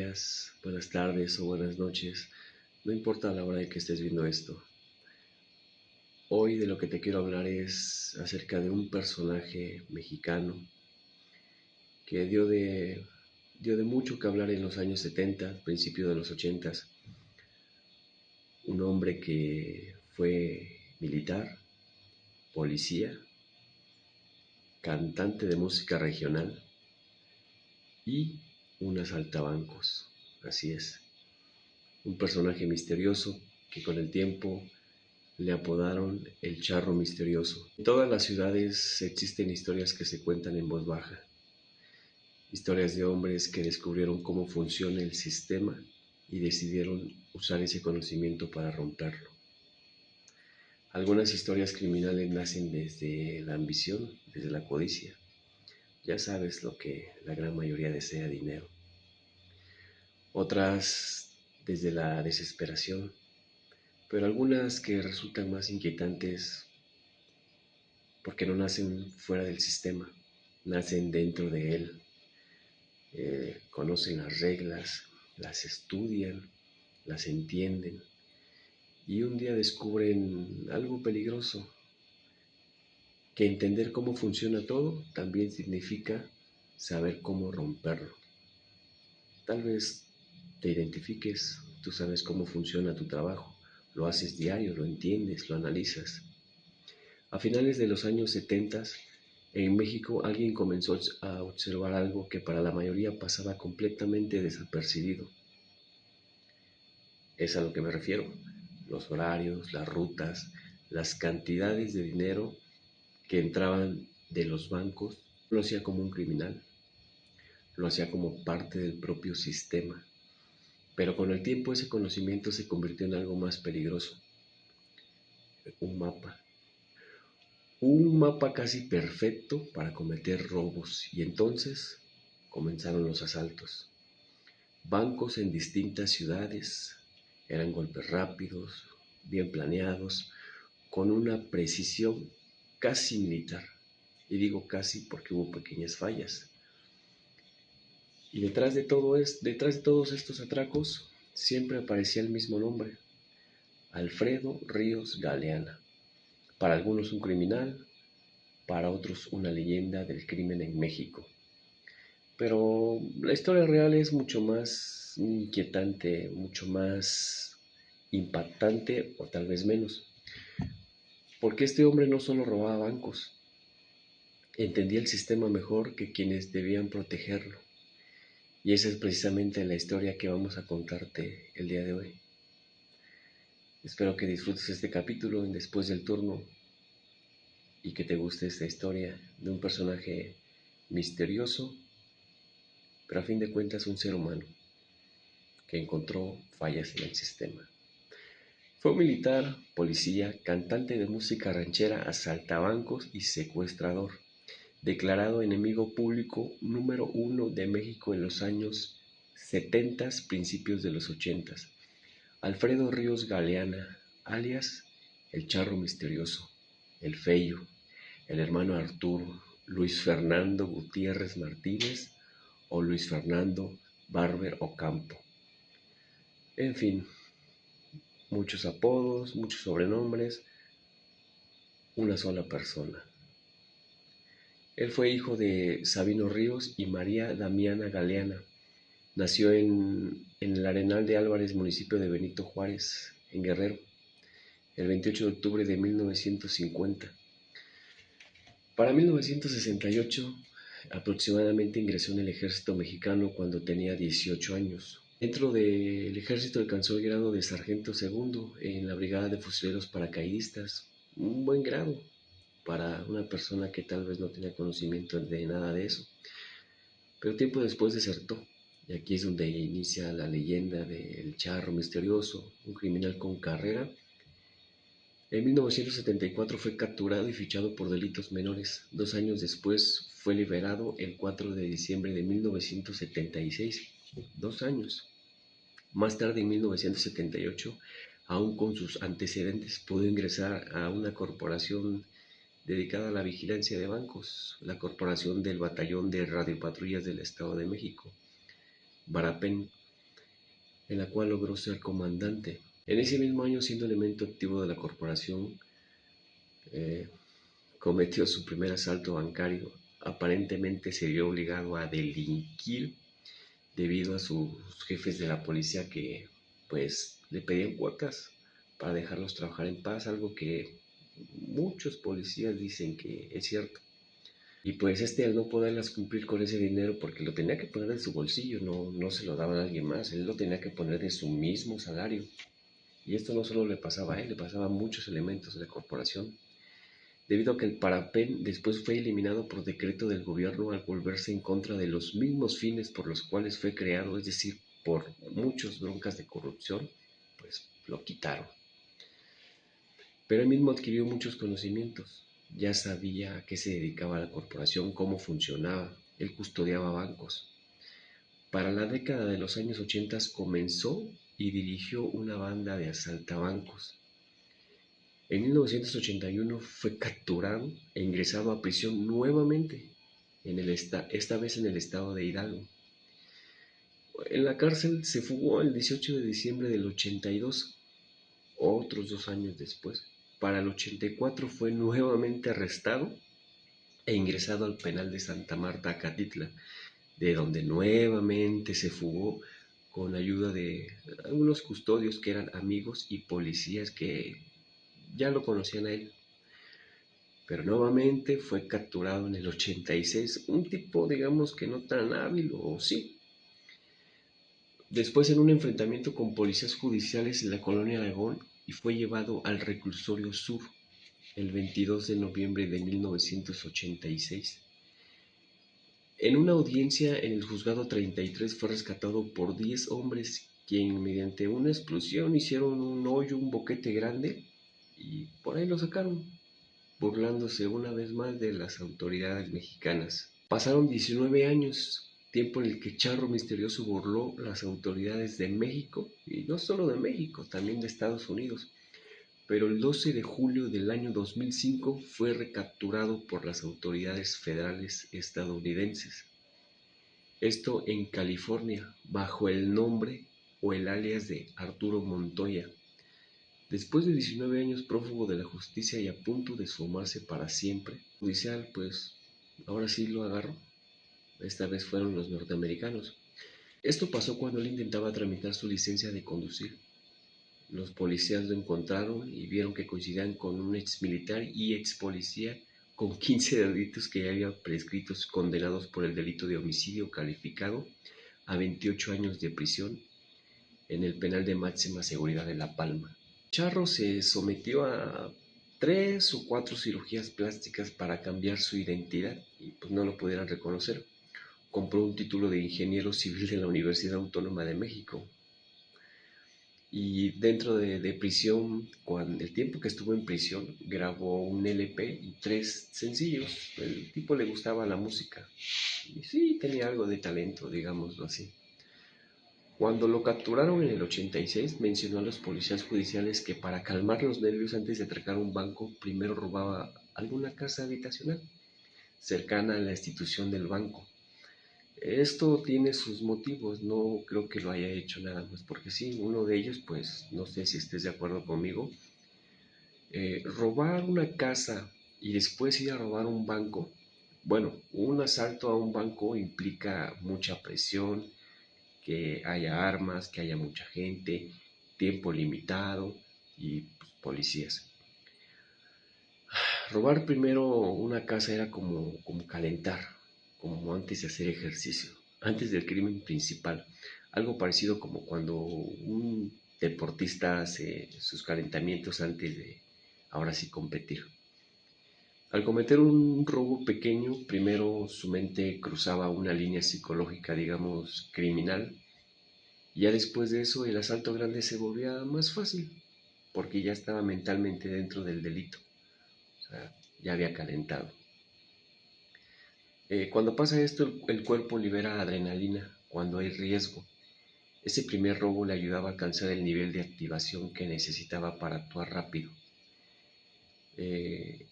días, buenas tardes o buenas noches, no importa la hora en que estés viendo esto. Hoy de lo que te quiero hablar es acerca de un personaje mexicano que dio de mucho que hablar en los años 70, principio de los 80. Un hombre que fue militar, policía, cantante de música regional y un asaltabancos. Así es, un personaje misterioso que con el tiempo le apodaron el Charro Misterioso. En todas las ciudades existen historias que se cuentan en voz baja, historias de hombres que descubrieron cómo funciona el sistema y decidieron usar ese conocimiento para romperlo. Algunas historias criminales nacen desde la ambición, desde la codicia. Ya sabes lo que la gran mayoría desea: dinero. Otras desde la desesperación, pero algunas que resultan más inquietantes porque no nacen fuera del sistema, nacen dentro de él. Conocen las reglas, las estudian, las entienden y un día descubren algo peligroso, que entender cómo funciona todo también significa saber cómo romperlo. Tal vez te identifiques, tú sabes cómo funciona tu trabajo, lo haces diario, lo entiendes, lo analizas. A finales de los años 70, en México alguien comenzó a observar algo que para la mayoría pasaba completamente desapercibido. Es a lo que me refiero: los horarios, las rutas, las cantidades de dinero que entraban de los bancos. Lo hacía como un criminal, lo hacía como parte del propio sistema. Pero con el tiempo ese conocimiento se convirtió en algo más peligroso: un mapa. Un mapa casi perfecto para cometer robos, y entonces comenzaron los asaltos. Bancos en distintas ciudades, eran golpes rápidos, bien planeados, con una precisión casi militar. Y digo casi porque hubo pequeñas fallas. Y detrás de todos estos atracos siempre aparecía el mismo nombre: Alfredo Ríos Galeana. Para algunos un criminal, para otros una leyenda del crimen en México. Pero la historia real es mucho más inquietante, mucho más impactante, o tal vez menos. Porque este hombre no solo robaba bancos, entendía el sistema mejor que quienes debían protegerlo. Y esa es precisamente la historia que vamos a contarte el día de hoy. Espero que disfrutes este capítulo en Después del Turno y que te guste esta historia de un personaje misterioso, pero a fin de cuentas un ser humano que encontró fallas en el sistema. Fue militar, policía, cantante de música ranchera, asaltabancos y secuestrador, declarado enemigo público número uno de México en los años 70, principios de los 80. Alfredo Ríos Galeana, alias el Charro Misterioso, el Feyo, el hermano Arturo, Luis Fernando Gutiérrez Martínez o Luis Fernando Barber Ocampo. En fin, muchos apodos, muchos sobrenombres, una sola persona. Él fue hijo de Sabino Ríos y María Damiana Galeana. Nació en el Arenal de Álvarez, municipio de Benito Juárez, en Guerrero, el 28 de octubre de 1950. Para 1968, aproximadamente ingresó en el ejército mexicano cuando tenía 18 años. Dentro del ejército alcanzó el grado de sargento segundo en la Brigada de Fusileros Paracaidistas, un buen grado para una persona que tal vez no tenía conocimiento de nada de eso. Pero tiempo después desertó, y aquí es donde inicia la leyenda del Charro Misterioso, un criminal con carrera. En 1974 fue capturado y fichado por delitos menores. 2 años después fue liberado el 4 de diciembre de 1976. 2 años. Más tarde, en 1978, aún con sus antecedentes, pudo ingresar a una corporación dedicada a la vigilancia de bancos, la Corporación del Batallón de Radiopatrullas del Estado de México, Barapen. en la cual logró ser comandante. En ese mismo año, siendo elemento activo de la corporación, eh, cometió su primer asalto bancario. Aparentemente se vio obligado a delinquir debido a sus jefes de la policía que pues le pedían cuotas para dejarlos trabajar en paz, algo que muchos policías dicen que es cierto. Y pues al no poderlas cumplir con ese dinero porque lo tenía que poner de su bolsillo, no se lo daban a alguien más, él lo tenía que poner de su mismo salario. Y esto no solo le pasaba a él, le pasaba a muchos elementos de la corporación, debido a que el parapén después fue eliminado por decreto del gobierno al volverse en contra de los mismos fines por los cuales fue creado, es decir, por muchas broncas de corrupción, pues lo quitaron. Pero él mismo adquirió muchos conocimientos, ya sabía a qué se dedicaba la corporación, cómo funcionaba, él custodiaba bancos. Para la década de los años 80 comenzó y dirigió una banda de asaltabancos. En 1981 fue capturado e ingresado a prisión nuevamente, esta vez en el estado de Hidalgo. En la cárcel se fugó el 18 de diciembre del 82, otros 2 años después. Para el 84 fue nuevamente arrestado e ingresado al penal de Santa Marta, Acatitla, de donde nuevamente se fugó con ayuda de algunos custodios que eran amigos y policías que ya lo conocían a él. Pero nuevamente fue capturado en el 86, un tipo digamos que no tan hábil, o sí. Después en un enfrentamiento con policías judiciales en la colonia Aragón y fue llevado al reclusorio sur el 22 de noviembre de 1986. En una audiencia en el juzgado 33 fue rescatado por 10 hombres quien mediante una explosión hicieron un hoyo, un boquete grande y por ahí lo sacaron, burlándose una vez más de las autoridades mexicanas. Pasaron 19 años, tiempo en el que Charro Misterioso burló las autoridades de México, y no solo de México, también de Estados Unidos. Pero el 12 de julio del año 2005 fue recapturado por las autoridades federales estadounidenses. Esto en California, bajo el nombre o el alias de Arturo Montoya. Después de 19 años prófugo de la justicia y a punto de esfumarse para siempre, el judicial pues ahora sí lo agarró. Esta vez fueron los norteamericanos. Esto pasó cuando él intentaba tramitar su licencia de conducir. Los policías lo encontraron y vieron que coincidían con un ex militar y ex policía con 15 delitos que ya había prescritos, condenados por el delito de homicidio calificado a 28 años de prisión en el penal de máxima seguridad de La Palma. Charro se sometió a 3 o 4 cirugías plásticas para cambiar su identidad y pues no lo pudieran reconocer. Compró un título de ingeniero civil de la Universidad Autónoma de México. Y dentro de prisión, cuando el tiempo que estuvo en prisión, grabó un LP y 3 sencillos. El tipo le gustaba la música. Y sí, tenía algo de talento, digámoslo así. Cuando lo capturaron en el 86, mencionó a los policías judiciales que para calmar los nervios antes de atracar un banco, primero robaba alguna casa habitacional cercana a la institución del banco. Esto tiene sus motivos, no creo que lo haya hecho nada más porque sí, uno de ellos, pues no sé si estés de acuerdo conmigo, robar una casa y después ir a robar un banco. Bueno, un asalto a un banco implica mucha presión, que haya armas, que haya mucha gente, tiempo limitado y pues, policías. Robar primero una casa era como calentar, como antes de hacer ejercicio, antes del crimen principal. Algo parecido como cuando un deportista hace sus calentamientos antes de, ahora sí, competir. Al cometer un robo pequeño, primero su mente cruzaba una línea psicológica, digamos, criminal. Y ya después de eso, el asalto grande se volvía más fácil, porque ya estaba mentalmente dentro del delito. O sea, ya había calentado. Cuando pasa esto, el cuerpo libera adrenalina cuando hay riesgo. Ese primer robo le ayudaba a alcanzar el nivel de activación que necesitaba para actuar rápido.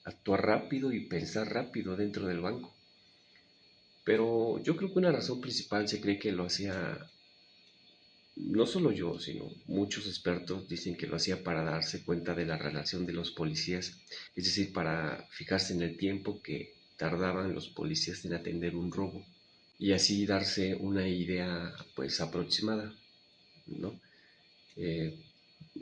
Actuar rápido y pensar rápido dentro del banco. Pero yo creo que una razón principal se cree que lo hacía no solo yo, sino muchos expertos dicen que lo hacía para darse cuenta de la relación de los policías, es decir, para fijarse en el tiempo que tardaban los policías en atender un robo y así darse una idea pues aproximada, ¿no? Eh,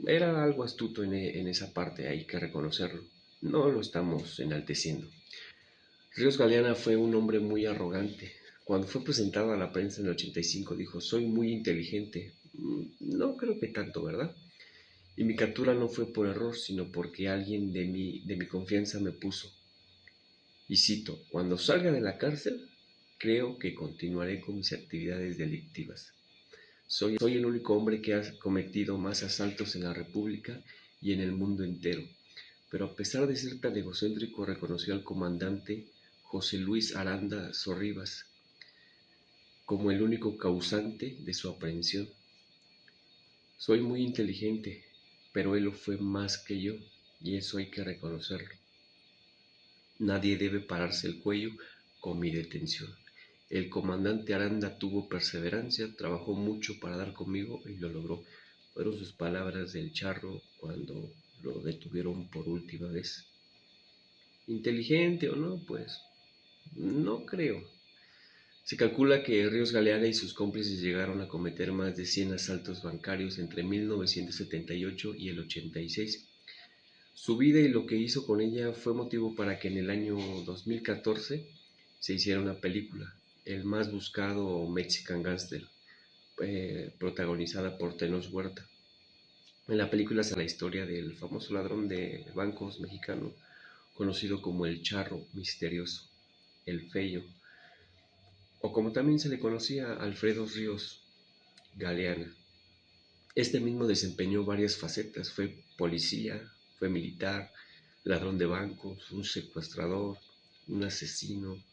Era algo astuto en esa parte, hay que reconocerlo. No lo estamos enalteciendo. Ríos Galeana fue un hombre muy arrogante. Cuando fue presentado a la prensa en el 85 dijo, soy muy inteligente. No creo que tanto, ¿verdad? Y mi captura no fue por error, sino porque alguien de mi confianza me puso. Y cito, cuando salga de la cárcel, creo que continuaré con mis actividades delictivas. Soy el único hombre que ha cometido más asaltos en la República y en el mundo entero. Pero a pesar de ser tan egocéntrico, reconoció al comandante José Luis Aranda Sorribas como el único causante de su aprehensión. Soy muy inteligente, pero él lo fue más que yo, y eso hay que reconocerlo. Nadie debe pararse el cuello con mi detención. El comandante Aranda tuvo perseverancia, trabajó mucho para dar conmigo y lo logró. Fueron sus palabras del charro cuando lo detuvieron por última vez. ¿Inteligente o no? Pues no creo. Se calcula que Ríos Galeana y sus cómplices llegaron a cometer más de 100 asaltos bancarios entre 1978 y el 86. Su vida y lo que hizo con ella fue motivo para que en el año 2014 se hiciera una película, El más buscado Mexican Gangster, protagonizada por Tenoch Huerta. En la película se la historia del famoso ladrón de bancos mexicano, conocido como el Charro Misterioso, el Feyo, o como también se le conocía, Alfredo Ríos Galeana. Este mismo desempeñó varias facetas, fue policía, fue militar, ladrón de bancos, un secuestrador, un asesino,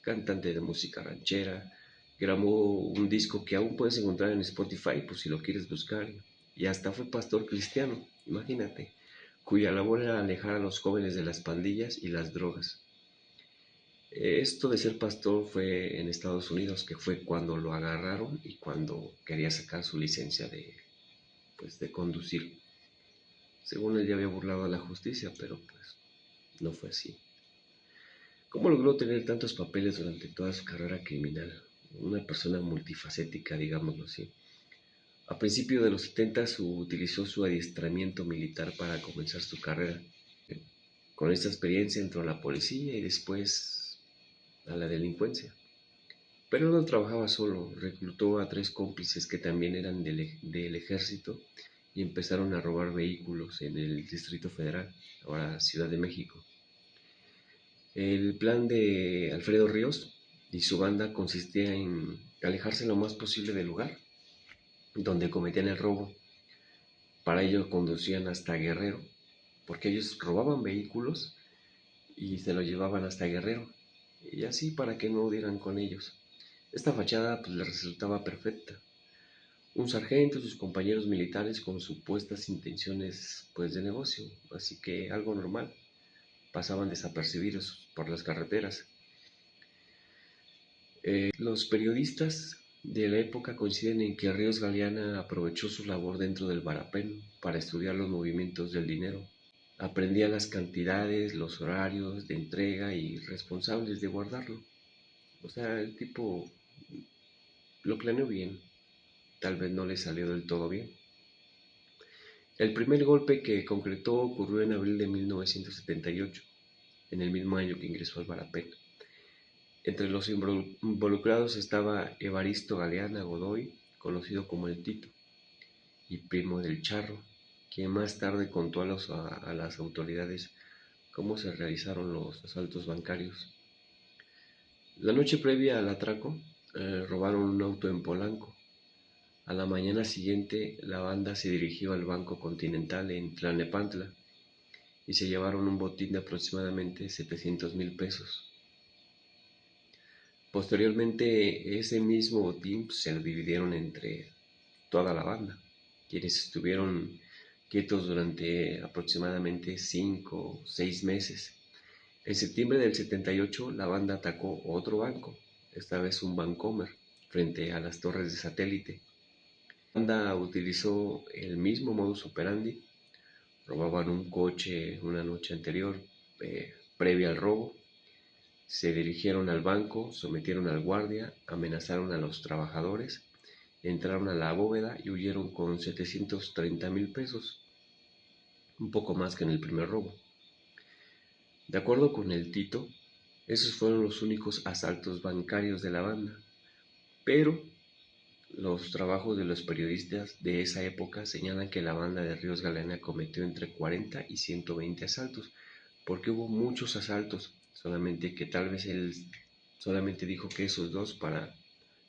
cantante de música ranchera. Grabó un disco que aún puedes encontrar en Spotify por si lo quieres buscar. Y hasta fue pastor cristiano, imagínate, cuya labor era alejar a los jóvenes de las pandillas y las drogas. Esto de ser pastor fue en Estados Unidos, que fue cuando lo agarraron y cuando quería sacar su licencia de conducir. Según él ya había burlado a la justicia, pero pues no fue así. ¿Cómo logró tener tantos papeles durante toda su carrera criminal? Una persona multifacética, digámoslo así. A principios de los 70 utilizó su adiestramiento militar para comenzar su carrera. Con esta experiencia entró a la policía y después a la delincuencia. Pero no trabajaba solo, reclutó a 3 cómplices que también eran del ejército y empezaron a robar vehículos en el Distrito Federal, ahora Ciudad de México. El plan de Alfredo Ríos y su banda consistía en alejarse lo más posible del lugar donde cometían el robo. Para ello conducían hasta Guerrero, porque ellos robaban vehículos y se los llevaban hasta Guerrero, y así para que no dieran con ellos. Esta fachada pues les resultaba perfecta. Un sargento y sus compañeros militares con supuestas intenciones pues de negocio, así que algo normal, pasaban desapercibidos por las carreteras. Los periodistas de la época coinciden en que Ríos Galeana aprovechó su labor dentro del Barapén para estudiar los movimientos del dinero. Aprendía las cantidades, los horarios de entrega y responsables de guardarlo. O sea, el tipo lo planeó bien, tal vez no le salió del todo bien. El primer golpe que concretó ocurrió en abril de 1978, en el mismo año que ingresó al Barapén. Entre los involucrados estaba Evaristo Galeana Godoy, conocido como el Tito, y primo del Charro, quien más tarde contó a las autoridades cómo se realizaron los asaltos bancarios. La noche previa al atraco, robaron un auto en Polanco. A la mañana siguiente, la banda se dirigió al Banco Continental en Tlalnepantla y se llevaron un botín de aproximadamente 700,000 pesos. Posteriormente, ese mismo botín se lo dividieron entre toda la banda, quienes estuvieron quietos durante aproximadamente 5 o 6 meses. En septiembre del 78, la banda atacó otro banco, esta vez un Bancomer, frente a las torres de satélite. La banda utilizó el mismo modus operandi, robaban un coche una noche anterior, previa al robo, se dirigieron al banco, sometieron al guardia, amenazaron a los trabajadores, entraron a la bóveda y huyeron con 730,000 pesos, un poco más que en el primer robo. De acuerdo con el Tito, esos fueron los únicos asaltos bancarios de la banda, pero los trabajos de los periodistas de esa época señalan que la banda de Ríos Galeana cometió entre 40 y 120 asaltos, porque hubo muchos asaltos, solamente que tal vez él solamente dijo que esos dos para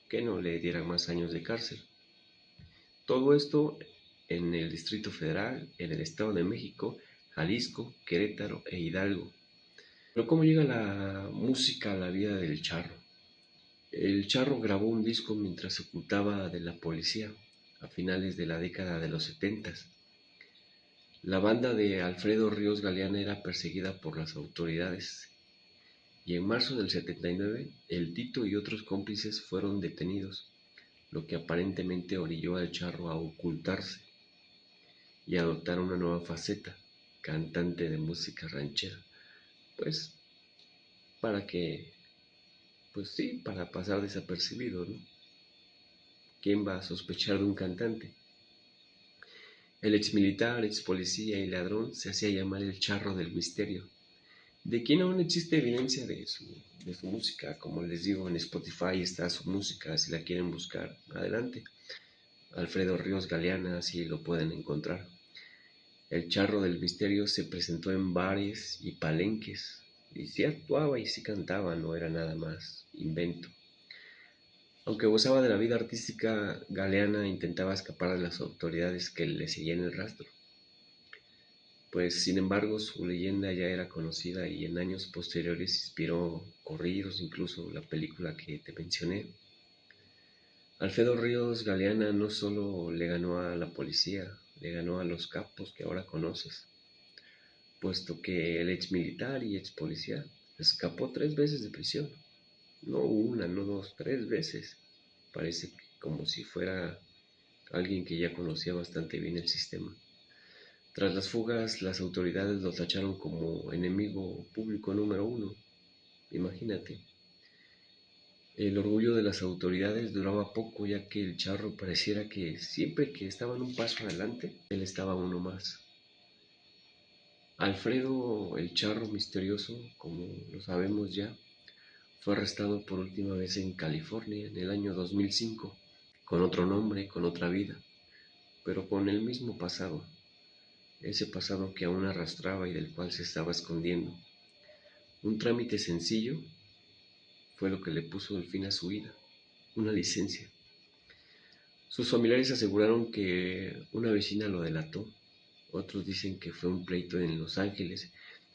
que no le dieran más años de cárcel. Todo esto en el Distrito Federal, en el Estado de México, Jalisco, Querétaro e Hidalgo. Pero ¿cómo llega la música a la vida del Charro? El Charro grabó un disco mientras se ocultaba de la policía a finales de la década de los 70. La banda de Alfredo Ríos Galeana era perseguida por las autoridades y en marzo del 79 el Tito y otros cómplices fueron detenidos, lo que aparentemente orilló al Charro a ocultarse y adoptar una nueva faceta, cantante de música ranchera, pues para que, pues sí, para pasar desapercibido, ¿no? ¿Quién va a sospechar de un cantante? El exmilitar, expolicía y ladrón se hacía llamar el Charro del Misterio, de quien aún existe evidencia de su música. Como les digo, en Spotify está su música, si la quieren buscar, adelante. Alfredo Ríos Galeana, si lo pueden encontrar. El Charro del Misterio se presentó en bares y palenques, y sí actuaba y sí cantaba, no era nada más invento. Aunque gozaba de la vida artística, Galeana intentaba escapar de las autoridades que le seguían el rastro. Pues sin embargo su leyenda ya era conocida y en años posteriores inspiró corridos, incluso la película que te mencioné. Alfredo Ríos Galeana no solo le ganó a la policía, le ganó a los capos que ahora conoces, puesto que el ex militar y ex policía escapó 3 veces de prisión. No una, no dos, 3 veces. Parece como si fuera alguien que ya conocía bastante bien el sistema. Tras las fugas, las autoridades lo tacharon como enemigo público número uno. Imagínate. El orgullo de las autoridades duraba poco, ya que el Charro pareciera que siempre que estaban un paso adelante, él estaba uno más. Alfredo el Charro misterioso, como lo sabemos ya, fue arrestado por última vez en California en el año 2005, con otro nombre, con otra vida, pero con el mismo pasado, ese pasado que aún arrastraba y del cual se estaba escondiendo. Un trámite sencillo fue lo que le puso el fin a su vida, una licencia. Sus familiares aseguraron que una vecina lo delató, otros dicen que fue un pleito en Los Ángeles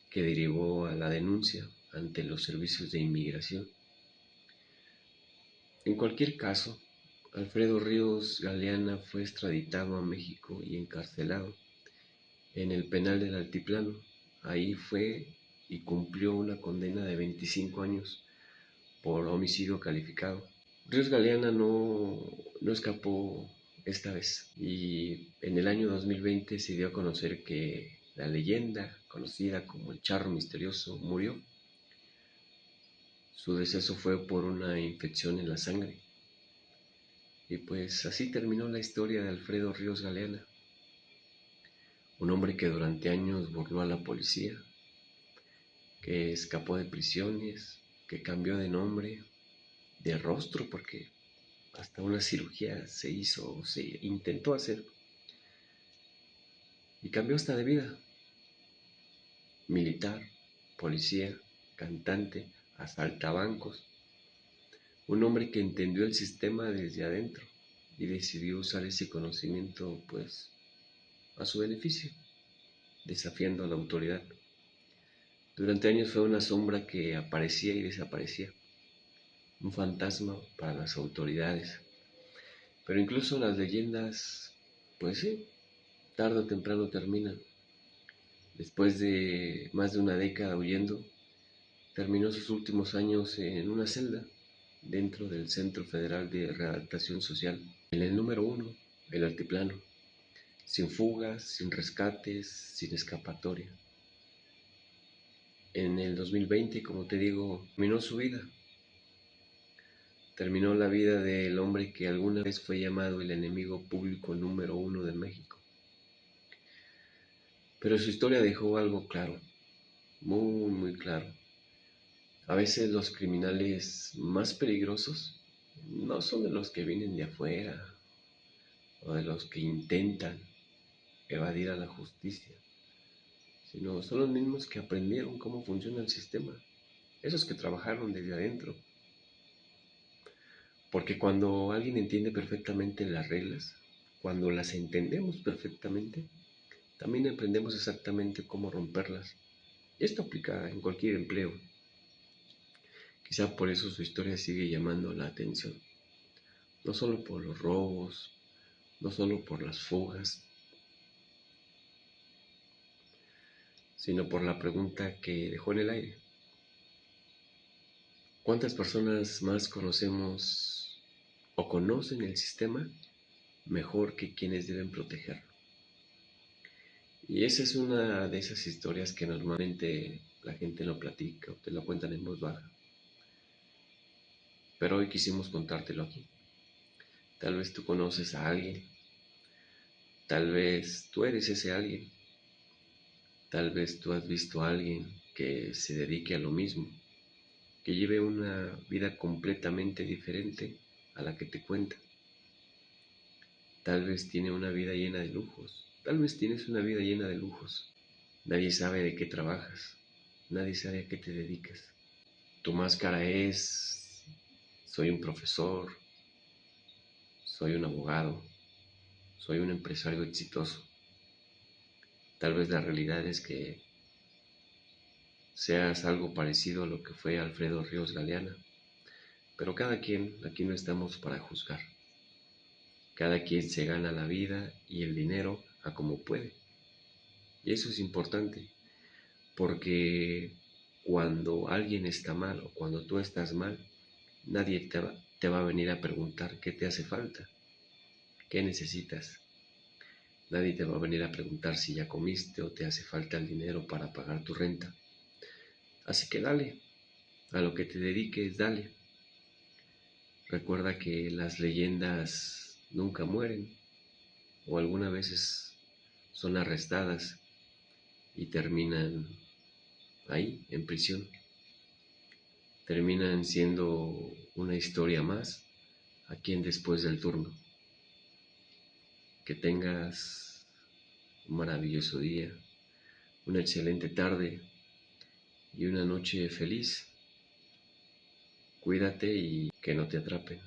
que derivó a la denuncia ante los servicios de inmigración. En cualquier caso, Alfredo Ríos Galeana fue extraditado a México y encarcelado en el penal del Altiplano. Ahí fue y cumplió una condena de 25 años por homicidio calificado. Ríos Galeana no escapó esta vez y en el año 2020 se dio a conocer que la leyenda conocida como el Charro Misterioso murió. Su deceso fue por una infección en la sangre. Y pues así terminó la historia de Alfredo Ríos Galeana, un hombre que durante años burló a la policía, que escapó de prisiones, que cambió de nombre, de rostro, porque hasta una cirugía se hizo o se intentó hacer, y cambió hasta de vida. Militar, policía, cantante, asaltabancos, un hombre que entendió el sistema desde adentro y decidió usar ese conocimiento pues a su beneficio, desafiando a la autoridad. Durante años fue una sombra que aparecía y desaparecía, un fantasma para las autoridades. Pero incluso las leyendas, pues sí, tarde o temprano terminan. Después de más de una década huyendo, terminó sus últimos años en una celda dentro del Centro Federal de Readaptación Social, en el número 1, el altiplano, sin fugas, sin rescates, sin escapatoria. En el 2020, como te digo, terminó su vida. Terminó la vida del hombre que alguna vez fue llamado el enemigo público número uno de México. Pero su historia dejó algo claro, muy claro. A veces los criminales más peligrosos no son de los que vienen de afuera o de los que intentan evadir a la justicia, sino son los mismos que aprendieron cómo funciona el sistema, esos que trabajaron desde adentro. Porque cuando alguien entiende perfectamente las reglas, cuando las entendemos perfectamente, también aprendemos exactamente cómo romperlas. Y esto aplica en cualquier empleo. Quizá por eso su historia sigue llamando la atención. No solo por los robos, no solo por las fugas, sino por la pregunta que dejó en el aire. ¿Cuántas personas más conocemos o conocen el sistema mejor que quienes deben protegerlo? Y esa es una de esas historias que normalmente la gente no platica o te lo cuentan en voz baja. Pero hoy quisimos contártelo aquí. Tal vez tú conoces a alguien, tal vez tú eres ese alguien, tal vez tú has visto a alguien que se dedique a lo mismo, que lleve una vida completamente diferente a la que te cuenta. Tal vez tiene una vida llena de lujos, tal vez tienes una vida llena de lujos. Nadie sabe de qué trabajas, nadie sabe a qué te dedicas. Tu máscara es: soy un profesor, soy un abogado, soy un empresario exitoso. Tal vez la realidad es que seas algo parecido a lo que fue Alfredo Ríos Galeana, pero cada quien, aquí no estamos para juzgar. Cada quien se gana la vida y el dinero a como puede. Y eso es importante, porque cuando alguien está mal o cuando tú estás mal, nadie te va a venir a preguntar qué te hace falta, qué necesitas. Nadie te va a venir a preguntar si ya comiste o te hace falta el dinero para pagar tu renta. Así que dale, a lo que te dediques, dale. Recuerda que las leyendas nunca mueren o algunas veces son arrestadas y terminan ahí, en prisión. Terminan siendo una historia más a quien después del turno. Que tengas un maravilloso día, una excelente tarde y una noche feliz. Cuídate y que no te atrapen.